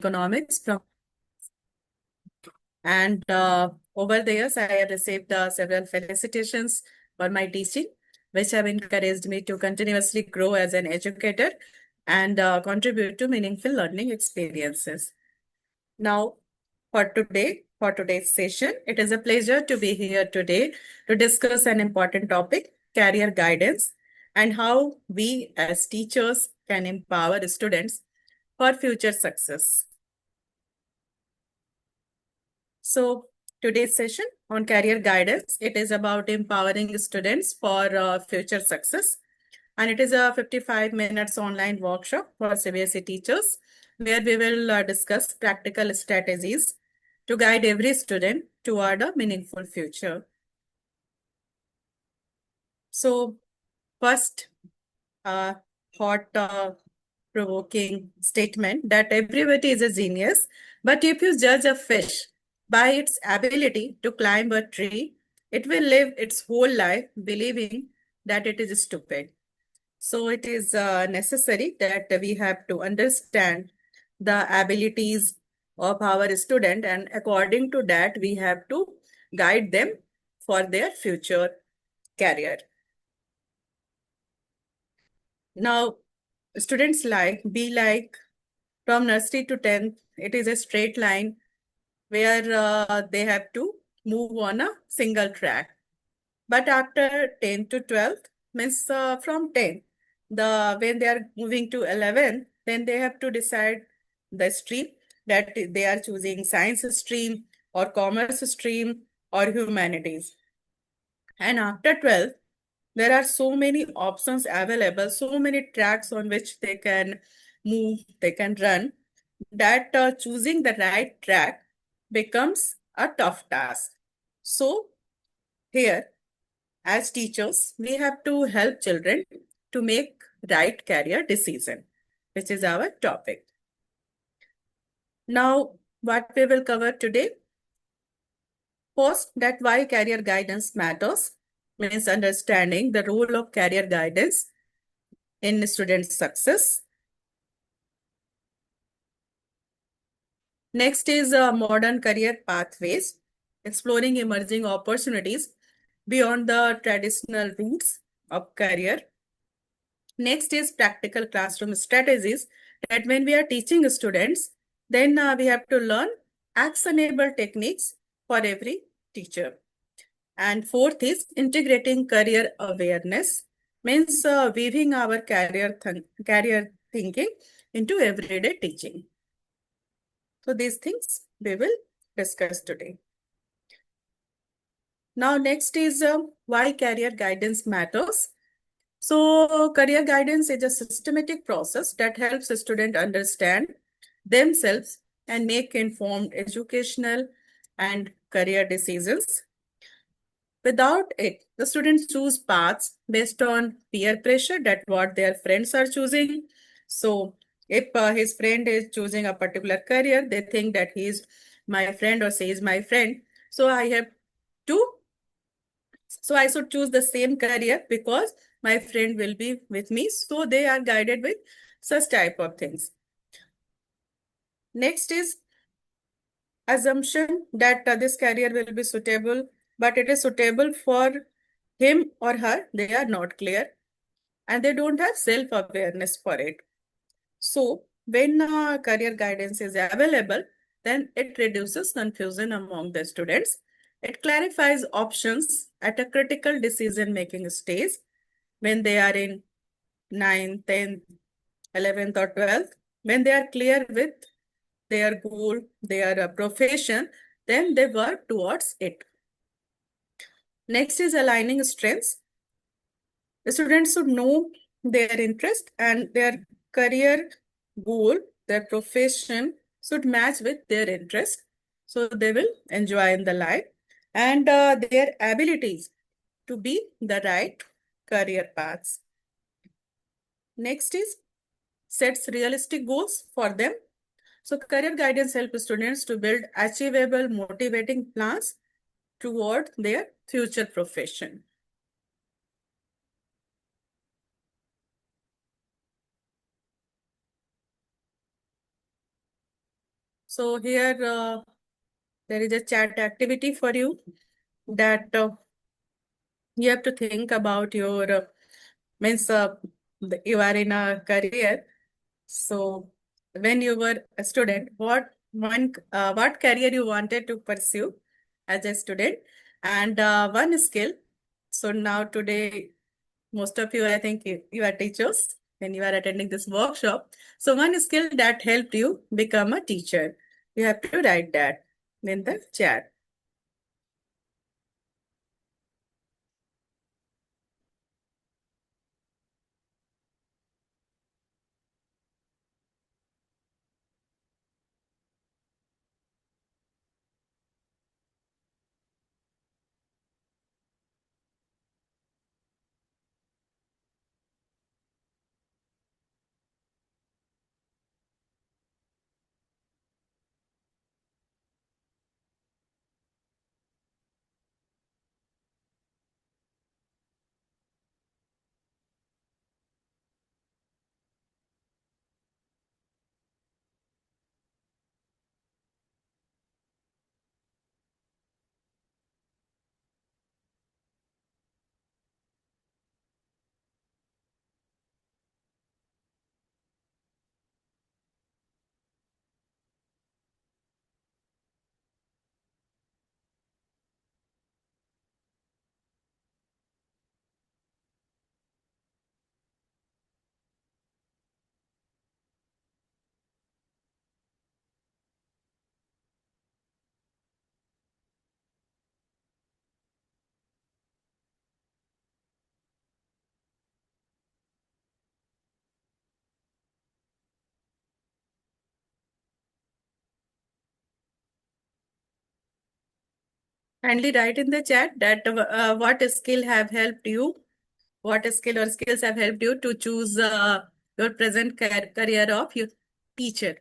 Economics from, and over the years I have received several felicitations for my teaching, which have encouraged me to continuously grow as an educator and contribute to meaningful learning experiences. Now, for today's session, it is a pleasure to be here today to discuss an important topic, career guidance, and how we as teachers can empower students for future success. So, today's session on career guidance, it is about empowering students for future success. And it is a 55 minutes online workshop for CBSE teachers, where we will discuss practical strategies to guide every student toward a meaningful future. So, first, hot provoking statement that everybody is a genius, but if you judge a fish by its ability to climb a tree, it will live its whole life believing that it is stupid. So it is necessary that we have to understand the abilities of our student, and according to that, we have to guide them for their future career. Now, students be like from nursery to 10th, it is a straight line where they have to move on a single track. But after 10th to 12th, means from 10, when they are moving to 11, then they have to decide the stream that they are choosing science stream or commerce stream or humanities. And after 12th, there are so many options available, so many tracks on which they can move, they can run, that choosing the right track becomes a tough task. So here, as teachers, we have to help children to make right career decision, which is our topic. Now, what we will cover today, first, that why career guidance matters, means understanding the role of career guidance in student success. Next is modern career pathways, exploring emerging opportunities beyond the traditional routes of career. Next is practical classroom strategies, that when we are teaching students, then we have to learn actionable techniques for every teacher. And fourth is integrating career awareness, means weaving our career thinking into everyday teaching. So these things we will discuss today. Now next is why career guidance matters. So career guidance is a systematic process that helps a student understand themselves and make informed educational and career decisions. Without it, the students choose paths based on peer pressure, that what their friends are choosing. So if his friend is choosing a particular career, they think that he is my friend or she is my friend. So I should choose the same career because my friend will be with me. So they are guided with such type of things. Next is assumption that this career will be suitable, but it is suitable for him or her. They are not clear and they don't have self-awareness for it. So when career guidance is available, then it reduces confusion among the students. It clarifies options at a critical decision-making stage when they are in 9th, 10th, 11th or 12th. When they are clear with their goal, their profession, then they work towards it. Next is aligning strengths. The students should know their interest and their career goal, their profession should match with their interest. So they will enjoy in the life and their abilities to be the right career paths. Next is sets realistic goals for them. So career guidance helps students to build achievable, motivating plans toward their future profession. So here there is a chat activity for you that you have to think about your means you are in a career. So when you were a student, what career you wanted to pursue as a student, and one skill. So now today, most of you, I think you are teachers when you are attending this workshop. So one skill that helped you become a teacher. You have to write that in the chat. Kindly write in the chat that what skill have helped you, what skill or skills have helped you to choose your present career of your teacher.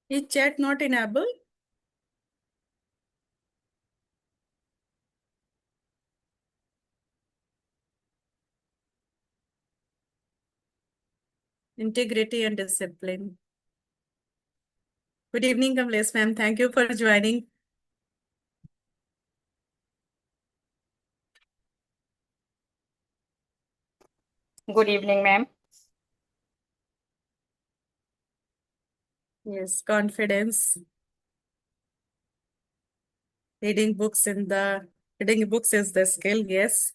Is chat not enabled? Integrity and discipline. Good evening, Kamlesh ma'am. Thank you for joining. Good evening, ma'am. Yes, confidence. Reading books is the skill, yes.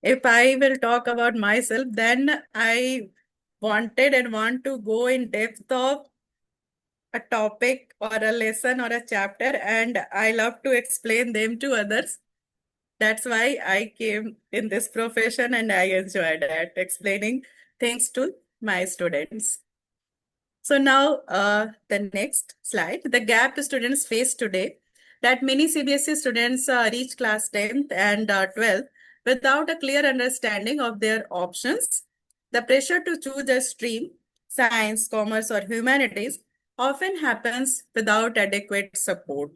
If I will talk about myself, then I wanted and want to go in depth of a topic or a lesson or a chapter, and I love to explain them to others. That's why I came in this profession and I enjoy that, explaining things to my students. So now the next slide, the gap students face today, that many CBSE students reach class 10th and 12th without a clear understanding of their options. The pressure to choose a stream, science, commerce, or humanities, often happens without adequate support.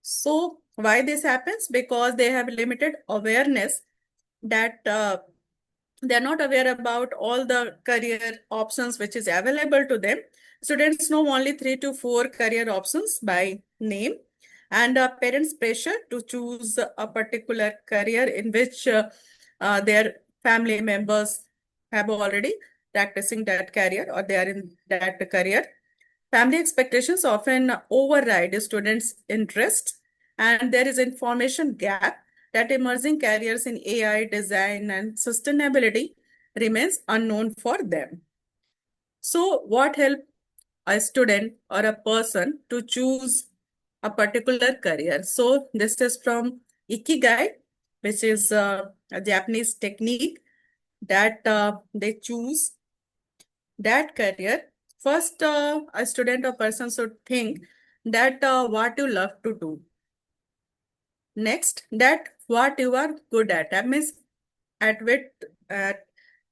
So why this happens? Because they have limited awareness that they're not aware about all the career options which is available to them. Students know only 3 to 4 career options by name, and parents pressure to choose a particular career in which their family members have already practicing that career or they are in that career. Family expectations often override students' interests, and there is information gap that emerging careers in AI, design, and sustainability remains unknown for them. So what help a student or a person to choose a particular career? So this is from Ikigai, which is a Japanese technique that they choose that career. First, a student or person should think that what you love to do. Next, that what you are good at. That means at which, at,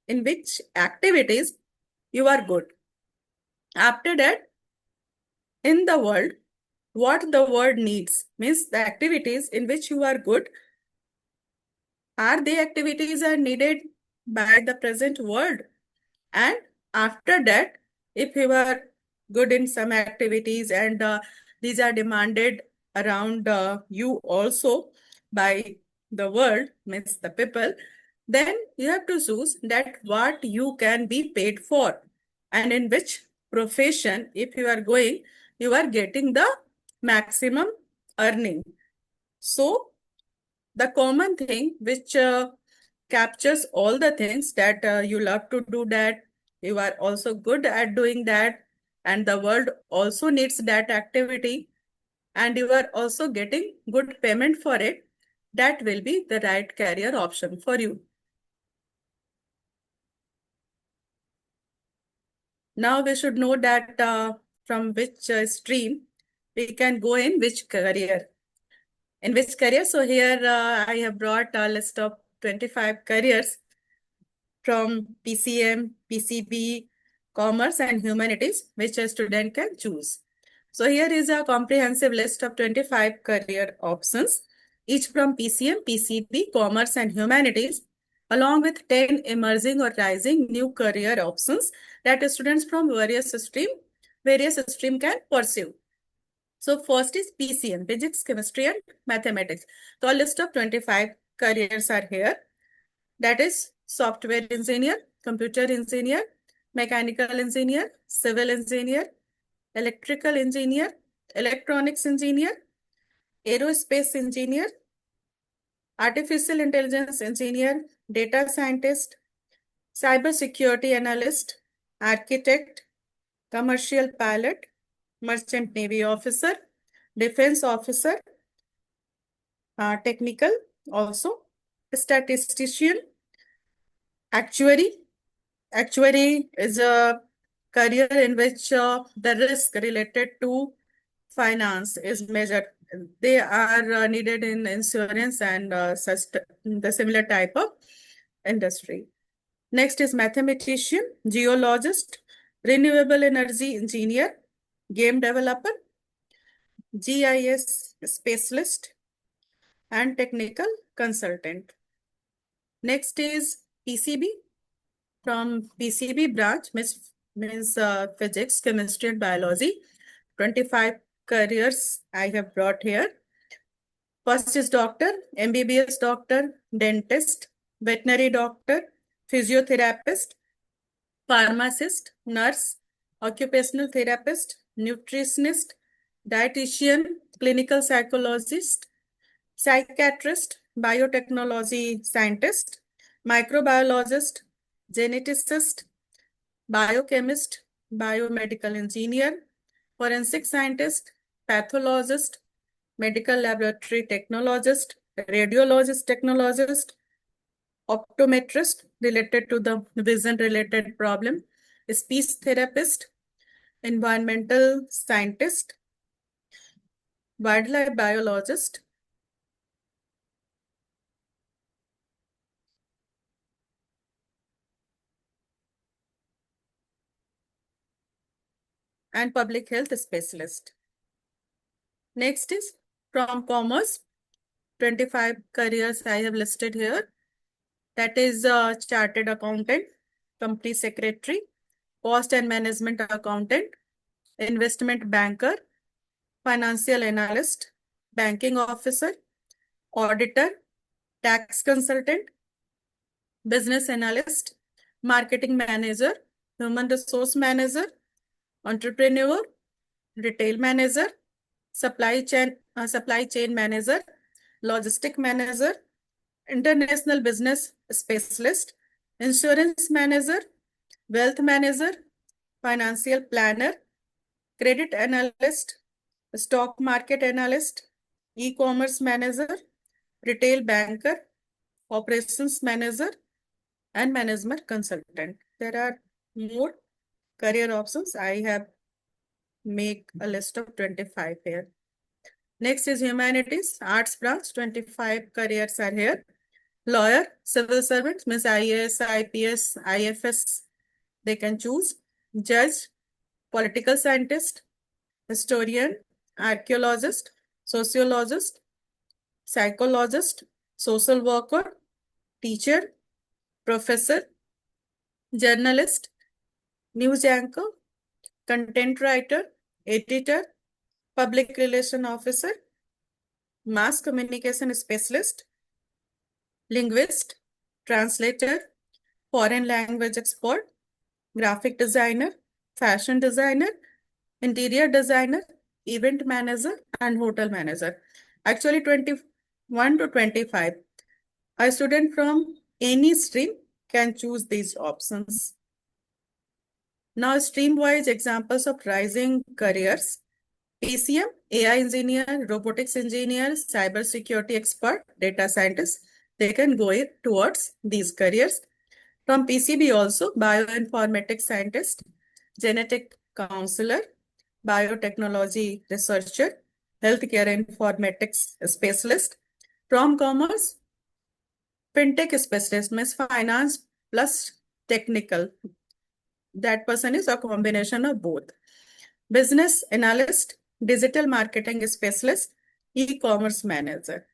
in which activities you are good. After that, in the world, what the world needs means the activities in which you are good. Are the activities are needed by the present world? And after that, if you are good in some activities and these are demanded around you also by the world, means the people, then you have to choose that what you can be paid for and in which profession, if you are going, you are getting the maximum earning. So the common thing which captures all the things that you love to do, that you are also good at doing that, and the world also needs that activity, and you are also getting good payment for it, that will be the right career option for you. Now we should know that from which stream we can go in which career. In which career? So here I have brought a list of 25 careers from PCM, PCB, Commerce and Humanities, which a student can choose. So here is a comprehensive list of 25 career options, each from PCM, PCB, Commerce and Humanities, along with 10 emerging or rising new career options that students from various stream can pursue. So first is PCM, Physics, Chemistry and Mathematics. So a list of 25 careers are here. That is software engineer, computer engineer, mechanical engineer, civil engineer, electrical engineer, electronics engineer, aerospace engineer, artificial intelligence engineer, data scientist, cybersecurity analyst, architect, commercial pilot, merchant navy officer, defense officer, technical also, statistician, actuary. Actuary is a career in which the risk related to finance is measured. They are needed in insurance and the similar type of industry. Next is mathematician, geologist, renewable energy engineer, game developer, GIS specialist, and technical consultant. Next is PCB. From PCB branch, means physics, chemistry, and biology. 25 careers I have brought here. First is doctor, MBBS doctor, dentist, veterinary doctor, physiotherapist, pharmacist, nurse, occupational therapist, nutritionist, dietitian, clinical psychologist, psychiatrist, biotechnology scientist, microbiologist, geneticist, biochemist, biomedical engineer, forensic scientist, pathologist, medical laboratory technologist, radiologist technologist, optometrist related to the vision related problem, speech therapist, environmental scientist, wildlife biologist, and public health specialist. Next is from commerce, 25 careers I have listed here. That is chartered accountant, company secretary, cost and management accountant, investment banker, financial analyst, banking officer, auditor, tax consultant, business analyst, marketing manager, human resource manager, entrepreneur, retail manager, supply chain manager, logistic manager, international business specialist, insurance manager, wealth manager, financial planner, credit analyst, stock market analyst, e-commerce manager, retail banker, operations manager, and management consultant. There are more career options. I have make a list of 25 here. Next is humanities, arts branch, 25 careers are here. Lawyer, civil servants, means IAS, IPS, IFS, they can choose. Judge, political scientist, historian, archaeologist, sociologist, psychologist, social worker, teacher, professor, journalist, news anchor, content writer, editor, public relation officer, mass communication specialist, linguist, translator, foreign language expert, graphic designer, fashion designer, interior designer, event manager, and hotel manager. Actually, 21 to 25. A student from any stream can choose these options. Now, stream-wise examples of rising careers. PCM, AI engineer, robotics engineer, cybersecurity expert, data scientist, they can go towards these careers. From PCB also, bioinformatics scientist, genetic counselor, biotechnology researcher, healthcare informatics specialist. From commerce, fintech specialist, means finance plus technical. That person is a combination of both. Business analyst, digital marketing specialist, e-commerce manager.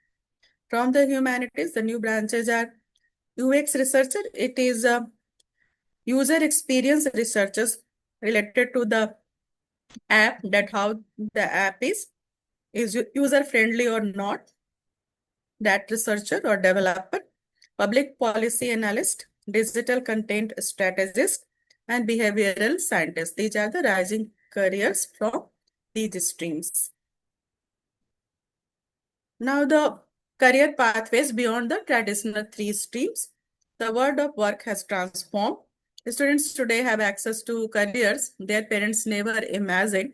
From the humanities, the new branches are UX researcher. It is user experience researchers related to the app, that how the app is user friendly or not, that researcher or developer. Public policy analyst, digital content strategist, and behavioral scientist. These are the rising careers from these streams. Now the career pathways beyond the traditional 3 streams. The world of work has transformed. Students today have access to careers their parents never imagined.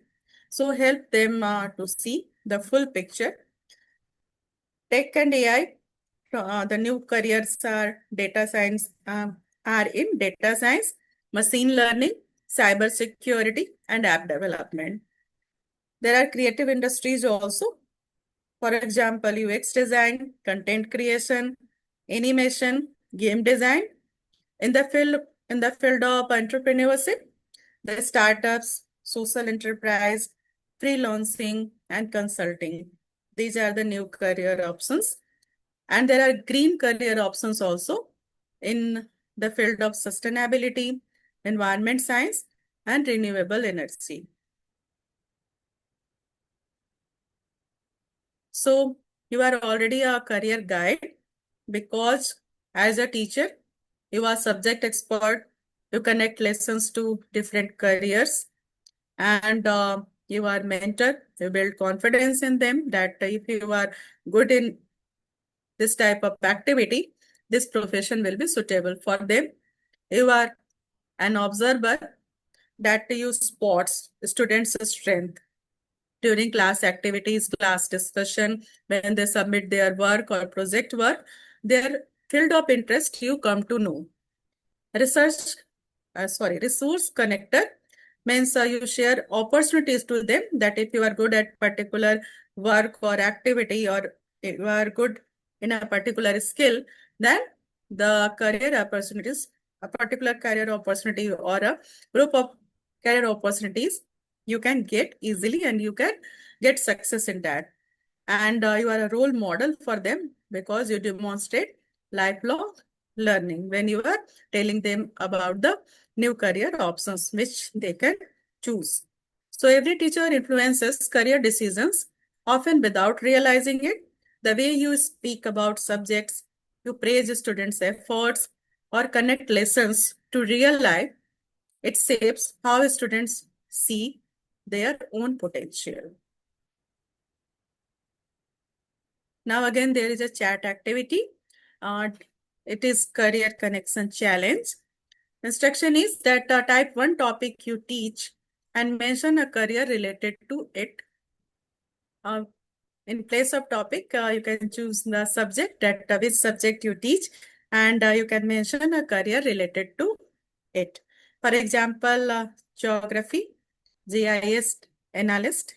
So help them to see the full picture. Tech and AI, the new careers are data science, are in data science, machine learning, cyber security, and app development. There are creative industries also. For example, UX design, content creation, animation, game design. In the field of entrepreneurship, the startups, social enterprise, freelancing, and consulting. These are the new career options. And there are green career options also in the field of sustainability, environment science, and renewable energy. So you are already a career guide because as a teacher, you are subject expert, you connect lessons to different careers, and you are mentor, you build confidence in them that if you are good in this type of activity, this profession will be suitable for them. You are an observer that you spots students' strength during class activities, class discussion, when they submit their work or project work, their field of interest you come to know. Resource connector means you share opportunities to them that if you are good at particular work or activity or if you are good in a particular skill, then the career opportunities, a particular career opportunity or a group of career opportunities you can get easily and you can get success in that. And you are a role model for them because you demonstrate lifelong learning when you are telling them about the new career options which they can choose. So every teacher influences career decisions, often without realizing it. The way you speak about subjects, you praise students' efforts, or connect lessons to real life, it shapes how students see their own potential. Now again, there is a chat activity. It is Career Connection Challenge. Instruction is that type one topic you teach and mention a career related to it. Uh, in place of topic, you can choose the subject, that which subject you teach, and you can mention a career related to it. For example, geography, GIS analyst,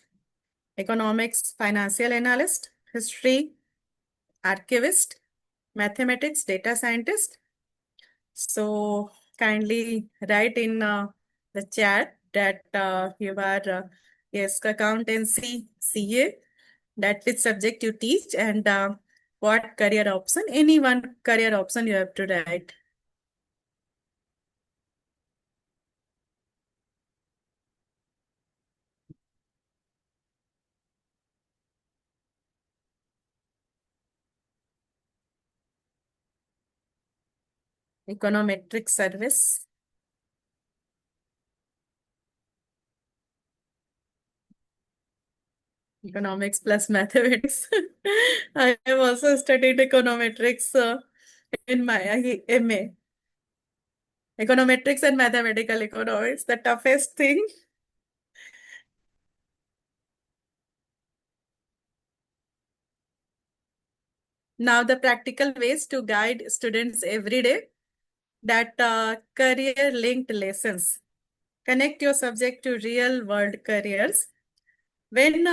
economics, financial analyst, history, archivist, mathematics, data scientist. So kindly write in the chat that you are yes, accountancy, CA, that which subject you teach, and what career option, any one career option you have to write. Econometric service. Economics plus mathematics. I have also studied econometrics in my MA. Econometrics and mathematical economics, the toughest thing. Now, the practical ways to guide students every day, that career linked lessons. Connect your subject to real world careers. When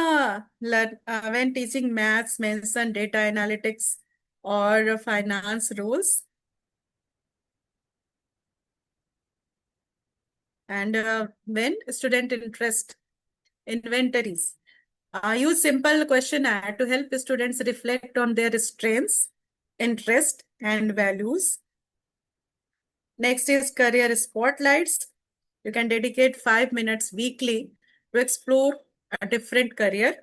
teaching maths, mention data analytics or finance rules. And when student interest, inventories. Use simple questionnaire to help students reflect on their strengths, interest, and values. Next is career spotlights. You can dedicate 5 minutes weekly to explore a different career.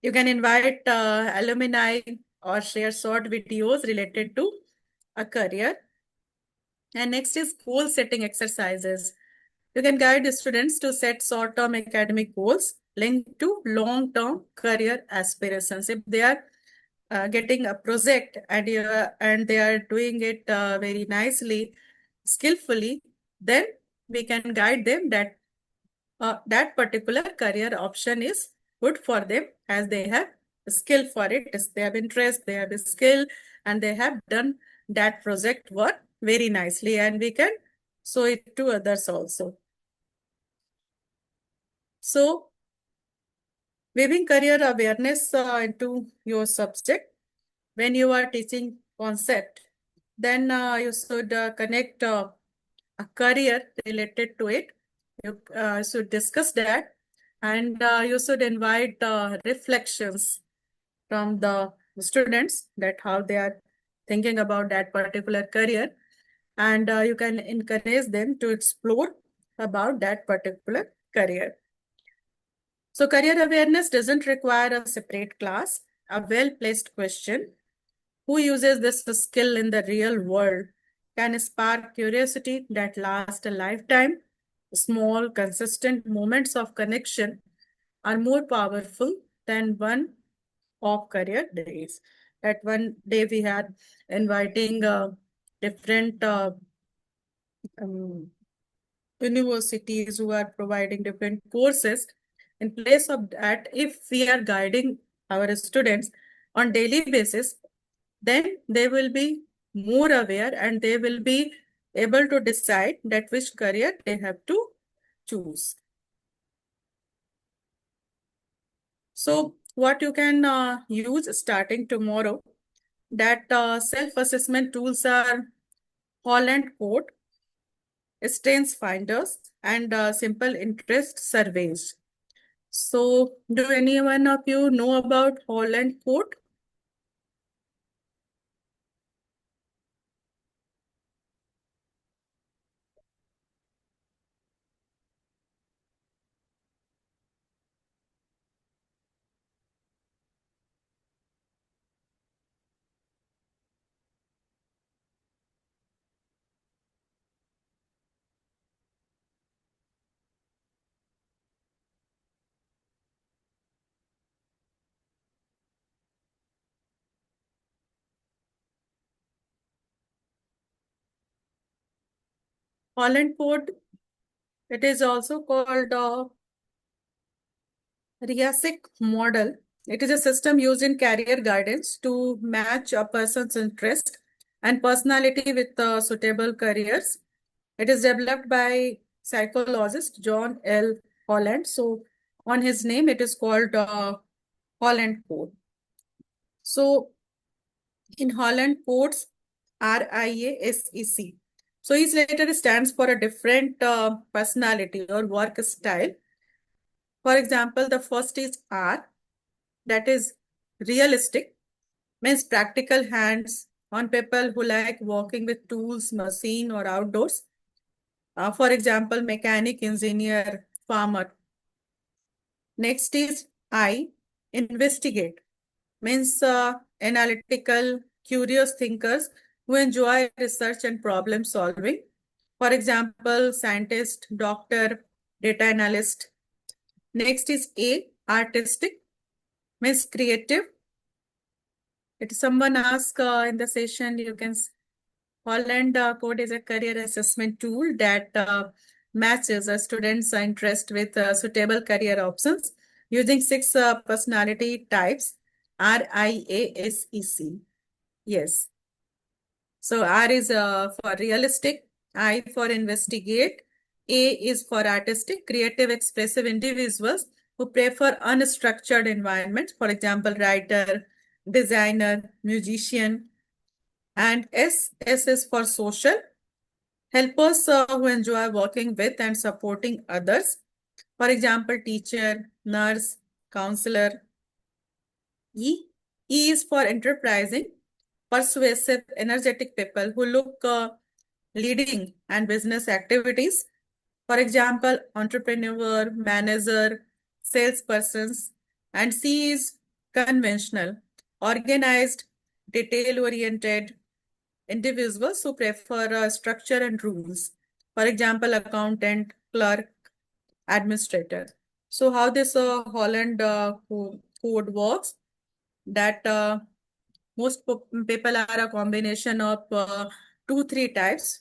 You can invite alumni or share short videos related to a career. And next is goal setting exercises. You can guide the students to set short-term academic goals linked to long-term career aspirations. If they are getting a project and they are doing it very nicely, skillfully, then we can guide them that that particular career option is good for them, as they have skill for it, as they have interest, they have a skill, and they have done that project work very nicely, and we can show it to others also. So, weaving career awareness into your subject, when you are teaching concept, then you should connect a career related to it. You should discuss that, and you should invite reflections from the students, that how they are thinking about that particular career, and you can encourage them to explore about that particular career. So career awareness doesn't require a separate class. A well-placed question, who uses this skill in the real world, can spark curiosity that lasts a lifetime. Small, consistent moments of connection are more powerful than one of career days. That one day we had inviting different um, universities who are providing different courses. In place of that, if we are guiding our students on daily basis, then they will be more aware and they will be able to decide that which career they have to choose. So what you can use starting tomorrow, that self-assessment tools are Holland Code, Strengths Finders, and simple interest surveys. So do anyone of you know about Holland Code? Holland Code, it is also called RIASIC model. It is a system used in career guidance to match a person's interest and personality with suitable careers. It is developed by psychologist John L. Holland. So, on his name, it is called Holland Code. So, in Holland Codes, RIASEC. So, each letter stands for a different personality or work style. For example, the first is R, that is realistic, means practical hands on people who like working with tools, machine, or outdoors. For example, mechanic, engineer, farmer. Next is I, investigate, means analytical, curious thinkers who enjoy research and problem solving. For example, scientist, doctor, data analyst. Next is A, artistic, means creative. If someone asks in the session, you can Holland Code is a career assessment tool that matches a student's interest with suitable career options using 6 personality types, RIASEC. Yes. So R is for realistic, I for investigate, A is for artistic, creative, expressive individuals who prefer unstructured environments, for example, writer, designer, musician, and S is for social, helpers who enjoy working with and supporting others. For example, teacher, nurse, counselor. E is for enterprising, persuasive, energetic people who look leading and business activities. For example, entrepreneur, manager, salespersons. And C is conventional, organized, detail-oriented individuals who prefer structure and rules. For example, accountant, clerk, administrator. So how this Holland code works, that most people are a combination of 2-3 types.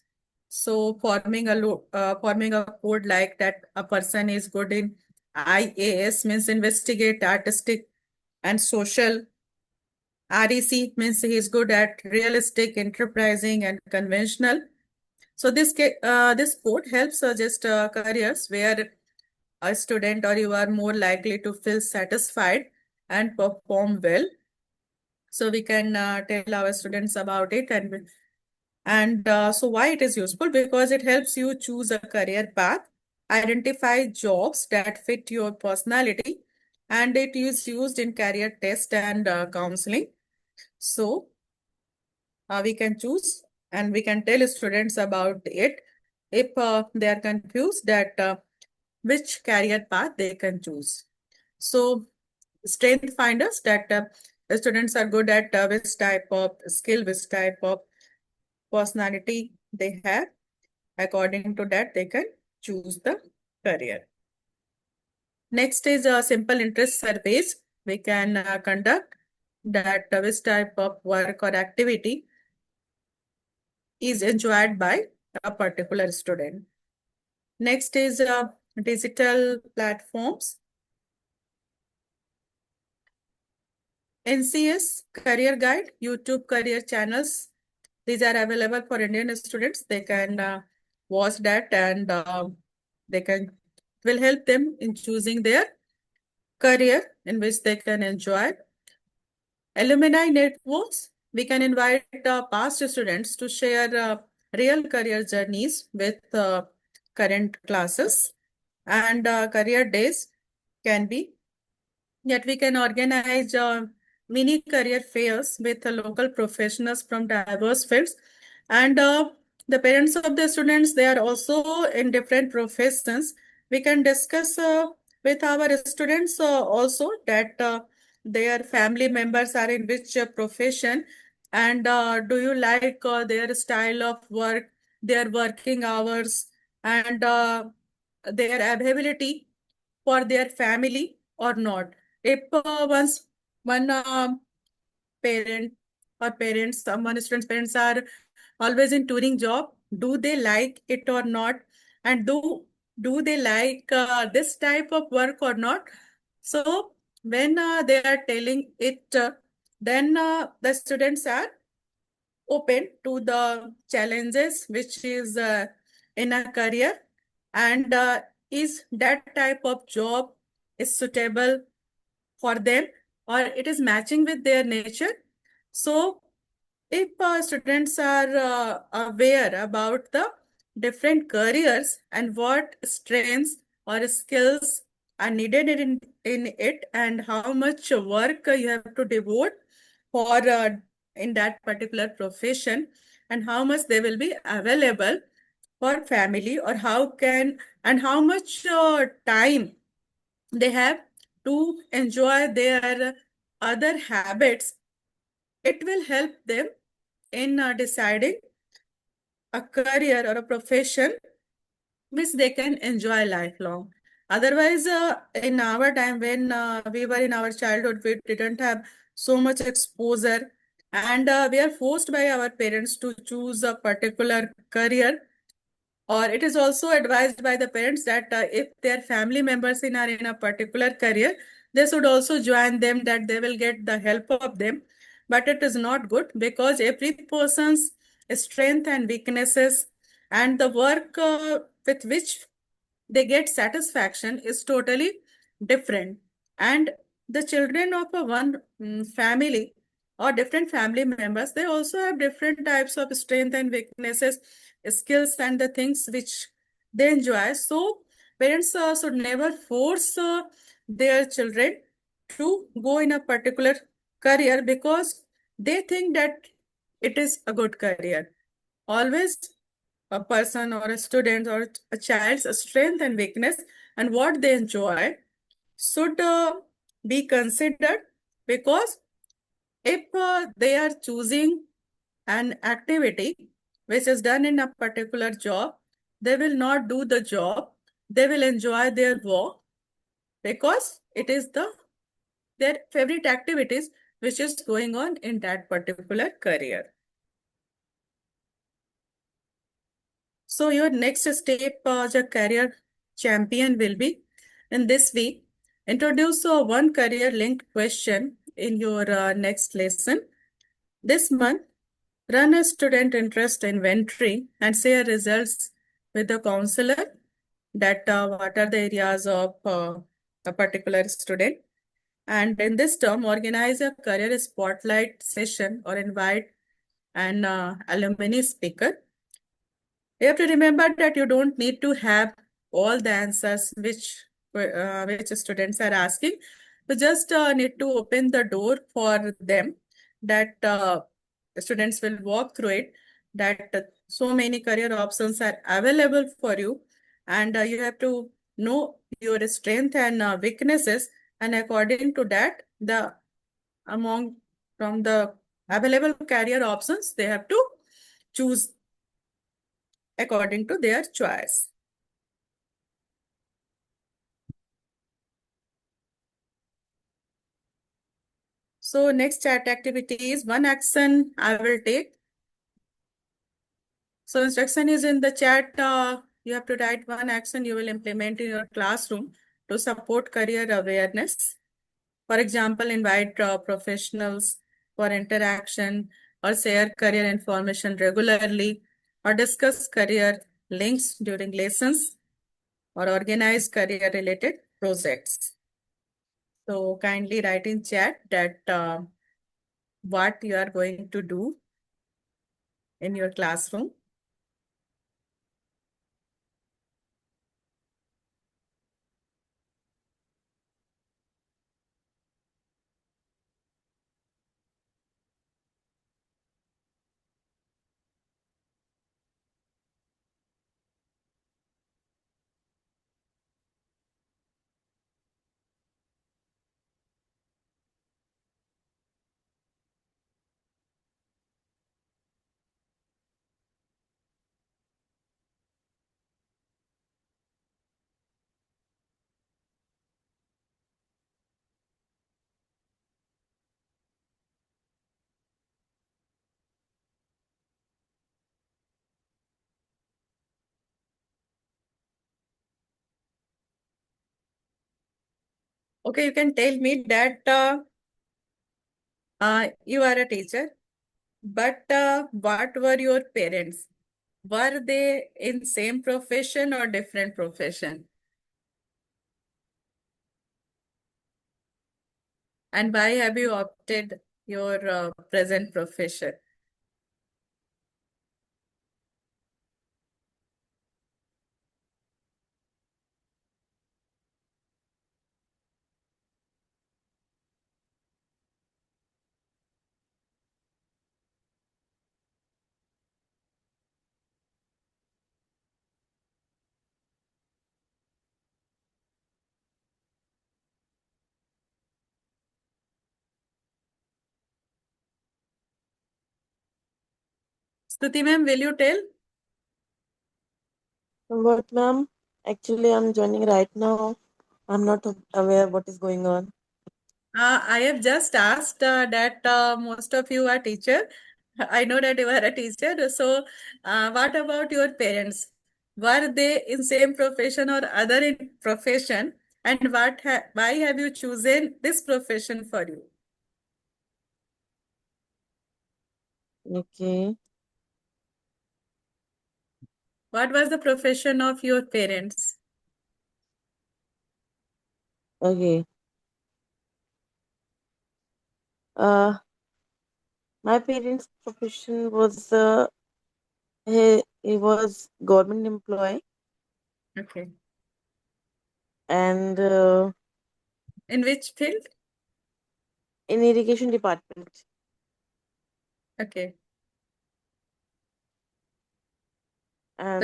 So forming a code like that, a person is good in IAS, means investigate, artistic, and social. REC means he is good at realistic, enterprising, and conventional. So this code helps suggest careers where a student or you are more likely to feel satisfied and perform well. So we can tell our students about it, and so why it is useful, because it helps you choose a career path, identify jobs that fit your personality, and it is used in career test and counseling. So we can choose and we can tell students about it if they are confused that which career path they can choose. So strength finders, that the students are good at which type of skill, which type of personality they have. According to that, they can choose the career. Next is simple interest surveys. We can conduct that which type of work or activity is enjoyed by a particular student. Next is digital platforms. NCS Career Guide, YouTube career channels. These are available for Indian students. They can watch that, and will help them in choosing their career in which they can enjoy. Alumni networks. We can invite past students to share real career journeys with current classes, and career days can be. Yet we can organize mini career fairs with local professionals from diverse fields, and the parents of the students, they are also in different professions. We can discuss with our students also that their family members are in which profession, and do you like their style of work, their working hours, and their availability for their family or not. If once one parent or parents, one student's parents are always in touring job, do they like it or not, and do they like this type of work or not. So when they are telling it, then the students are open to the challenges which is in a career, and is that type of job is suitable for them, or it is matching with their nature. So if students are aware about the different careers and what strengths or skills are needed in it, and how much work you have to devote for in that particular profession, and how much they will be available for family, or how can and how much time they have to enjoy their other habits, it will help them in deciding a career or a profession which they can enjoy lifelong. Otherwise, in our time when we were in our childhood, we didn't have so much exposure, and we are forced by our parents to choose a particular career, or it is also advised by the parents that if their family members are in a particular career, they should also join them, that they will get the help of them. But it is not good, because every person's strength and weaknesses and the work with which they get satisfaction is totally different. And the children of a one family, or different family members, they also have different types of strength and weaknesses, skills, and the things which they enjoy. So parents should never force their children to go in a particular career because they think that it is a good career. Always a person or a student or a child's strength and weakness and what they enjoy should be considered, because if they are choosing an activity which is done in a particular job, they will not do the job, they will enjoy their work, because it is their favorite activities which is going on in that particular career. So your next step as a career champion will be, in this week, introduce one career linked question in your next lesson. This month, run a student interest inventory and share results with the counselor, that what are the areas of a particular student. And in this term, organize a career spotlight session or invite an alumni speaker. You have to remember that you don't need to have all the answers which students are asking. You just need to open the door for them, that the students will walk through it, that so many career options are available for you, and you have to know your strength and weaknesses, and according to that, the among from the available career options, they have to choose according to their choice. So next chat activity is one action I will take. So instruction is in the chat. You have to write one action you will implement in your classroom to support career awareness. For example, invite professionals for interaction, or share career information regularly, or discuss career links during lessons, or organize career related projects. So kindly write in chat that what you are going to do in your classroom. Okay, you can tell me that you are a teacher, but what were your parents? Were they in same profession or different profession? And why have you opted your present profession? Stuti ma'am, will you tell? What, ma'am? Actually, I'm joining right now. I'm not aware what is going on. I have just asked that most of you are teacher. I know that you are a teacher. So, what about your parents? Were they in same profession or other in profession? And why have you chosen this profession for you? Okay. What was the profession of your parents? Okay. My parents' profession was he was government employee Okay. and In which field? in irrigation department. Okay. So And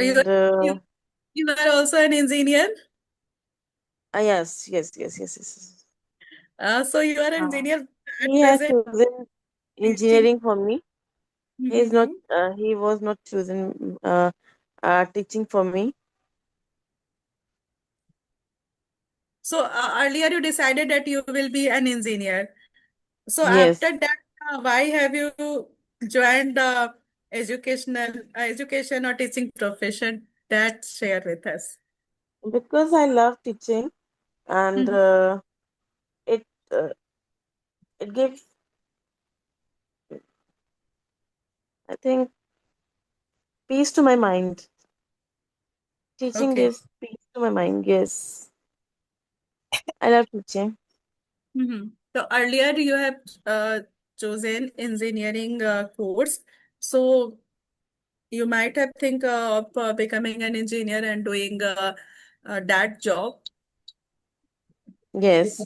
you, you are also an engineer? yes, yes, yes, yes, yes. So you are an Uh, engineer at he has present chosen teaching. engineering for me. He is not. Mhm. He was not chosen teaching for me. So earlier you decided that you will be an engineer. So Yes, after that, why have you joined education or teaching profession? That share with us. because I love teaching, and Mhm. it uh, it gives, I think, peace to my mind. Teaching Okay. gives peace to my mind. Yes, I love teaching. So earlier you have chosen engineering course. So you might have think of becoming an engineer and doing that job. Yes.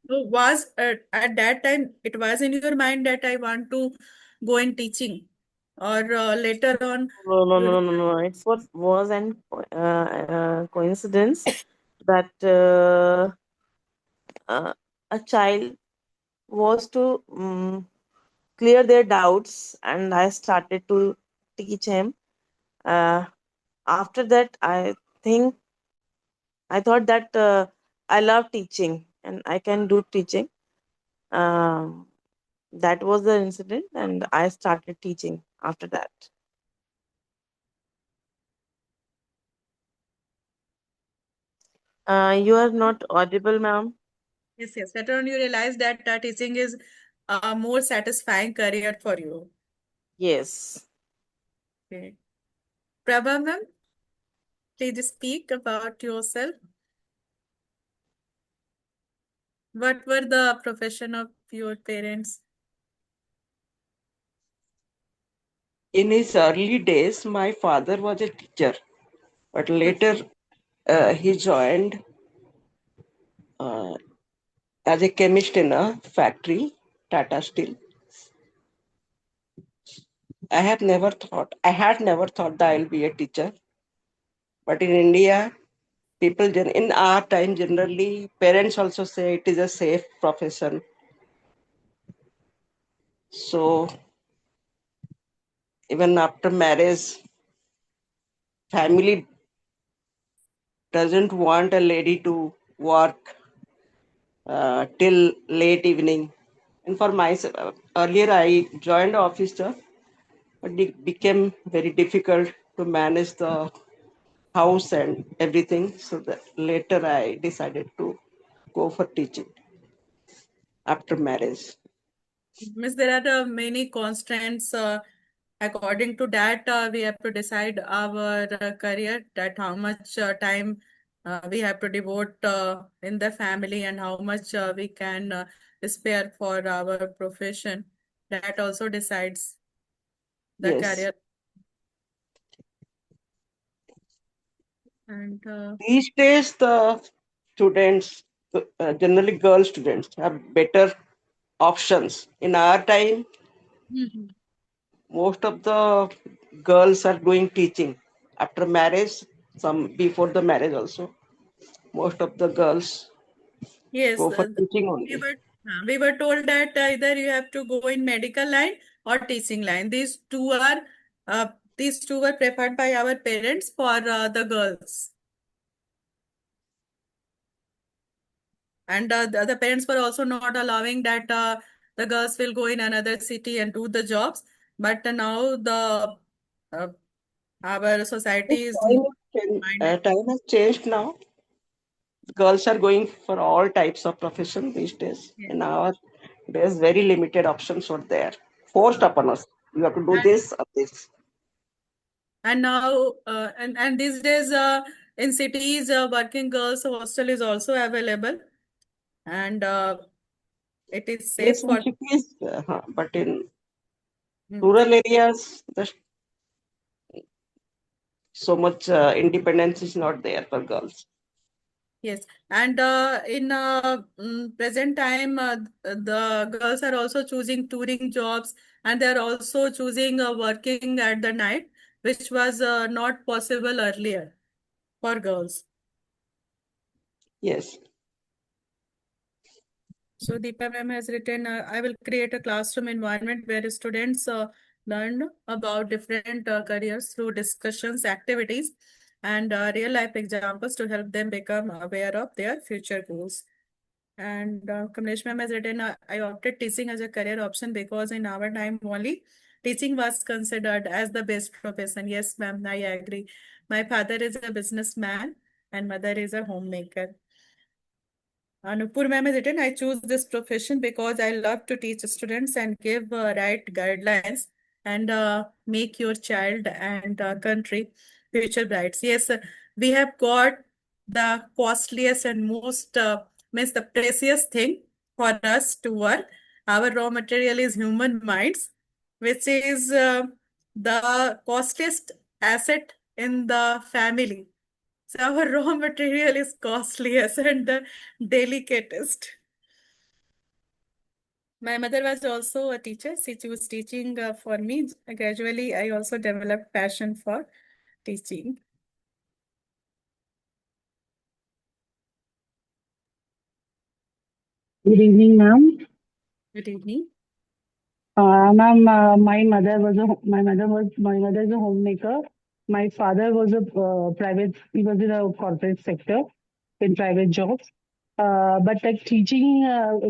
So was at that time it was in your mind that I want to go in teaching, or later on No, no, you no, no, decided, no. It's what was an coincidence that a child was to clear their doubts, and I started to teach him. Uh, After that, think I thought that I love teaching and I can do teaching. Um, that was the incident, and I started teaching after that. You are not audible, ma'am. yes, yes. Later on you realize that teaching is a more satisfying career for you. Yes. Okay. Prabha ma'am, please speak about yourself. What were the profession of your parents? In his early days, my father was a teacher, but later he joined uh, as a chemist in a factory, Tata Steel. I had never thought that I'll be a teacher. But in India, in our time generally, parents also say it is a safe profession. So even after marriage, family doesn't want a lady to work till late evening. And for myself, earlier I joined office job, but it became very difficult to manage the house and everything. So that later I decided to go for teaching. after marriage. Miss, there are many constraints. According to that, we have to decide our career, that how much time we have to devote in the family and how much we can spare for our profession. That also decides the Yes. career. And These days, the students, generally girl students, have better options. In our time, Mhm. most of the girls are doing teaching. After marriage, some before the marriage also, most of the girls Yes, go for teaching we only. were we were told that either you have to go in medical line or teaching line. Uh, these two were preferred by our parents for the girls, and the parents were also not allowing that the girls will go in another city and do the jobs. But now the uh, our Yes, society is more minded. time has changed now. Girls are going for all types of profession these days. Yeah. In our days, very limited options were there. Forced upon us. You have to do this or this. And now, and these days, in cities, working girls hostel is also available, and it is safe Yes, in for. cities, but in Mm. rural areas, there's so much independence is not there for girls. Yes, and in present time, the girls are also choosing touring jobs, and they are also choosing working at the night, which was not possible earlier for girls. Yes, So Deepa ma'am has written, I will create a classroom environment where students learn about different careers through discussions, activities, and real life examples to help them become aware of their future goals. And Kamlesh ma'am has written, I opted teaching as a career option because in our time only, teaching was considered as the best profession. Yes, ma'am, I agree. My father is a businessman and mother is a homemaker. Anupur ma'am has written, I choose this profession because I love to teach students and give right guidelines and make your child and country future bright. Yes, we have got the costliest and most means the precious thing for us to work. Our raw material is human minds, which is the costliest asset in the family. So our raw material is costliest and the delicatest. My mother was also a teacher. She was teaching for me. Gradually, I also developed passion for teaching. Good evening, ma'am. Good evening. Ma'am, my mother is a homemaker. My father was a private. He was in a corporate sector in private jobs. But like teaching,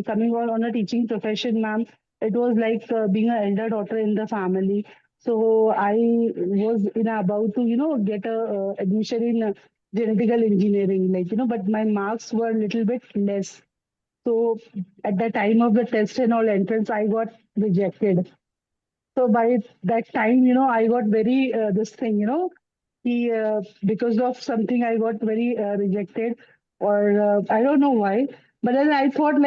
coming on a teaching profession, ma'am, it was like being an elder daughter in the family. So I was about to get a admission in genetical engineering, but my marks were a little bit less. So at the time of the test and all entrance, I got rejected. So by that time, I got very this thing, because of something I got very rejected, or I don't know why. But then I thought,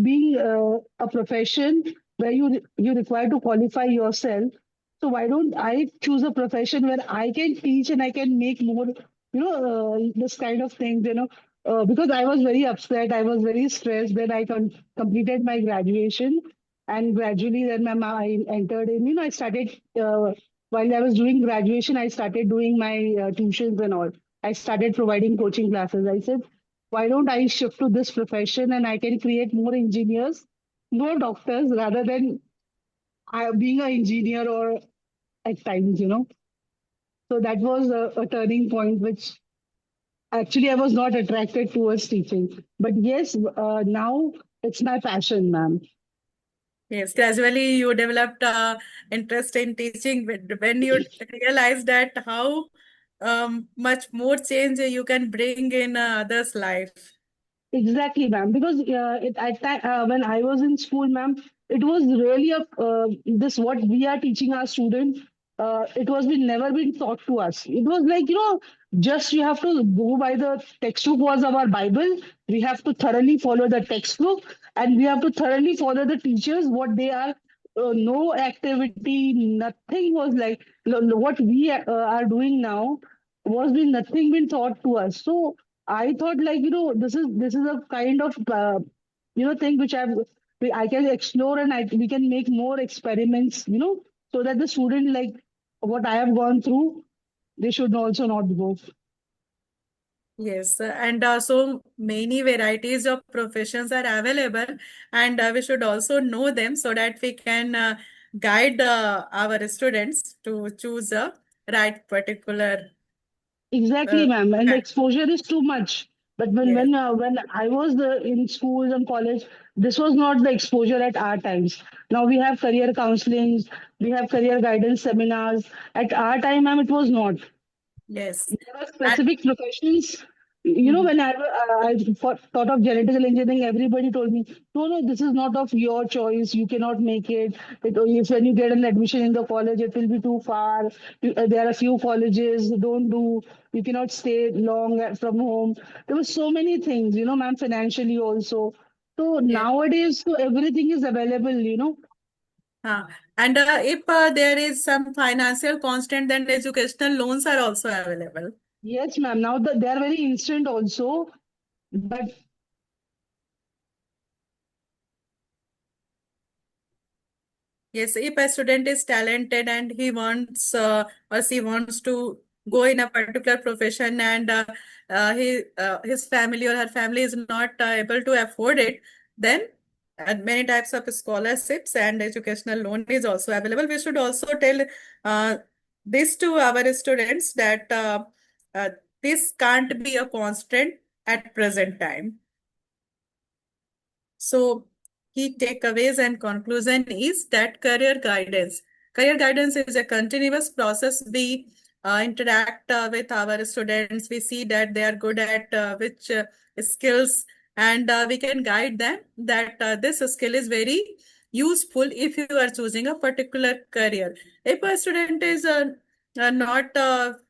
being a profession where you require to qualify yourself. So why don't I choose a profession where I can teach and I can make more, this kind of things, because I was very upset, I was very stressed. Then I completed my graduation, and gradually then I entered in, I started, while I was doing graduation, I started doing my tuitions and all. I started providing coaching classes. I said, why don't I shift to this profession and I can create more engineers, more doctors, rather than being an engineer or at times, So that was a turning point, which actually I was not attracted towards teaching. But yes, now it's my passion, ma'am. Yes, gradually you developed interest in teaching when you realize that how much more change you can bring in others' life. Exactly, ma'am. Because when I was in school, ma'am, it was really a this what we are teaching our students. It was been never been taught to us. It was like just you have to go by the textbook was our Bible. We have to thoroughly follow the textbook, and we have to thoroughly follow the teachers what they are. No activity, nothing was like what we are doing now was been nothing been taught to us. So I thought like this is a kind of thing which I can explore and we can make more experiments so that the student like what I have gone through they should also not go. Yes, and so many varieties of professions are available, and we should also know them so that we can guide our students to choose a right particular. Exactly, Uh, ma'am. And the path. exposure is too much. But Yes, when I was in schools and college, this was not the exposure at our times. Now we have career counselings, we have career guidance seminars. At our time, ma'am, it was not. yes, There are and specific professions. mhm. When thought of genetical engineering, everybody told me, no, this is not of your choice. You cannot make it. If when you get an admission in the college, it will be too far. There are few colleges. Don't do. You cannot stay long from home. There were so many things, ma'am, financially also. So Yes. nowadays, so everything is available. Uh, and if there is some financial constraint, then educational loans are also available. Yes, ma'am. Now they are very instant also. But Yes, if a student is talented and he wants or she wants to go in a particular profession and his family or her family is not able to afford it, then many types of scholarships and educational loan is also available. We should also tell uh, this to our students that uh, this can't be a constant at present time. So, key takeaways and conclusion is that career guidance is a continuous process. We interact with our students. We see that they are good at which skills, and we can guide them that this skill is very useful if you are choosing a particular career. If a student is not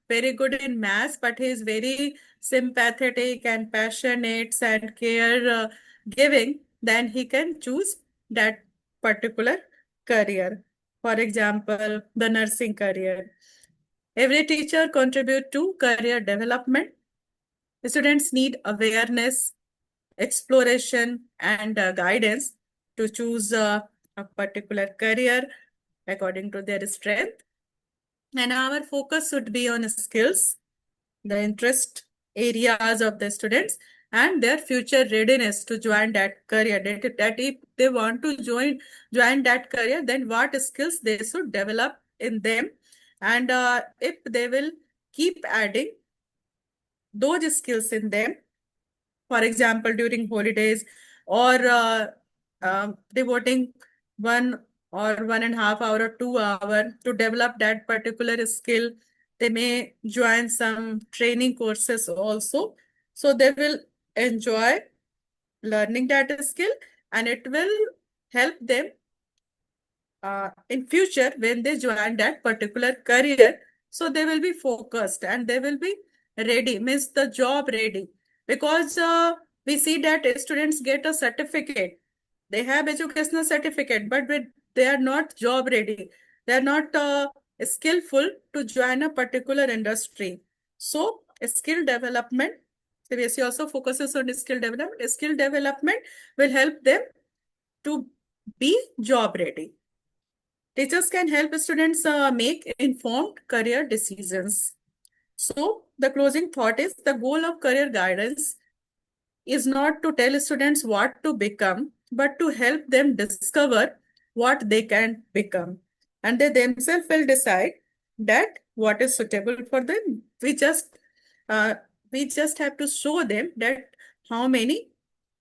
very good in maths, but he is very sympathetic and passionate and care giving, then he can choose that particular career. For example, the nursing career. Every teacher contribute to career development. Students need awareness, exploration, and guidance to choose a particular career according to their strength. And our focus should be on skills, the interest areas of the students, and their future readiness to join that career. That if they want to join that career, then what skills they should develop in them, and if they will keep adding those skills in them, for example, during holidays or devoting 1 or 1.5 hour or 2 hour to develop that particular skill. They may join some training courses also. So they will enjoy learning that skill and it will help them in future when they join that particular career. So they will be focused and they will be ready, means the job ready. Because we see that students get a certificate. They have educational certificate, but they are not job ready. They are not skillful to join a particular industry. So skill development, CBSE also focuses on skill development. Skill development will help them to be job ready. Teachers can help students make informed career decisions. So, the closing thought is the goal of career guidance is not to tell students what to become, but to help them discover what they can become. And they themselves will decide that what is suitable for them. Uh, we just have to show them that how many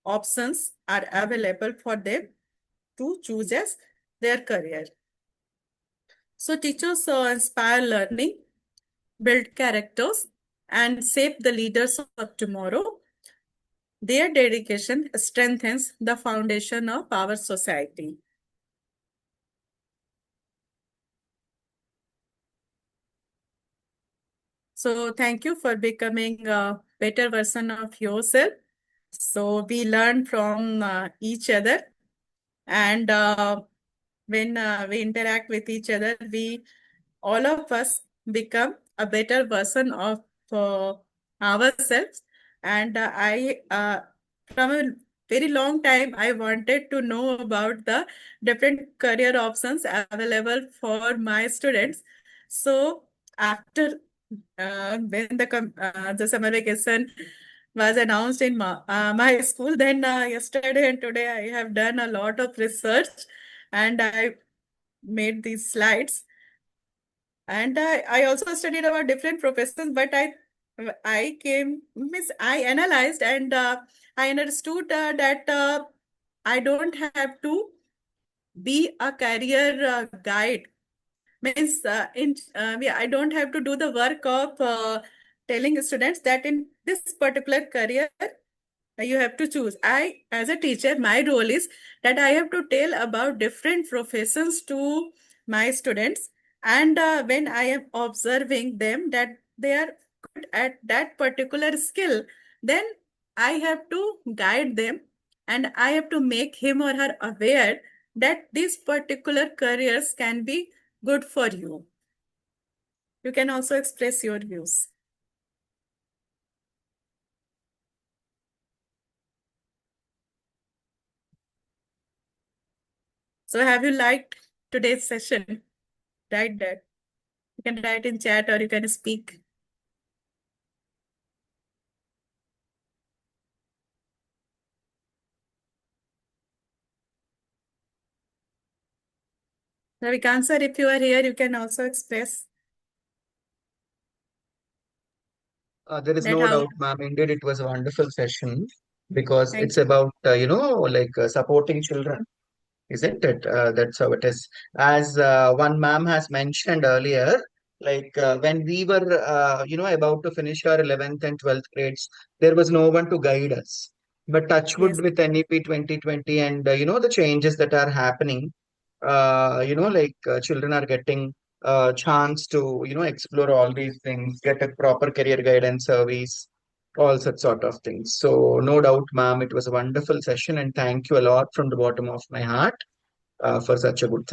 options are available for them to choose as their career. So teachers inspire learning, build characters, and shape the leaders of tomorrow. Their dedication strengthens the foundation of our society. So thank you for becoming a better version of yourself. So we learn from each other, and when we interact with each other, we all of us become a better version of ourselves. And from a very long time, I wanted to know about the different career options available for my students. So after when the summer vacation was announced in my school, then yesterday and today I have done a lot of research, and I made these slides. And I also studied about different professions, but I analyzed, and I understood that I don't have to be a career guide. Means I don't have to do the work of telling students that in this particular career you have to choose. I, as a teacher, my role is that I have to tell about different professions to my students. And when I am observing them that they are good at that particular skill, then I have to guide them, and I have to make him or her aware that these particular careers can be good for you. You can also express your views. So have you liked today's session? Write that. You can write in chat or you can speak. Ravikant sir, if you are here, you can also express There is that no how. doubt, ma'am. Indeed, it was a wonderful session because Thank it's you. about, supporting children, isn't it? That's how it is. As one ma'am has mentioned earlier, when we were, about to finish our 11th and 12th grades, there was no one to guide us. But touchwood Yes. with NEP 2020 and, the changes that are happening, children are getting a chance to, explore all these things, get a proper career guidance service, all such sort of things. So, no doubt, ma'am, it was a wonderful session, and thank you a lot from the bottom of my heart for such a good session.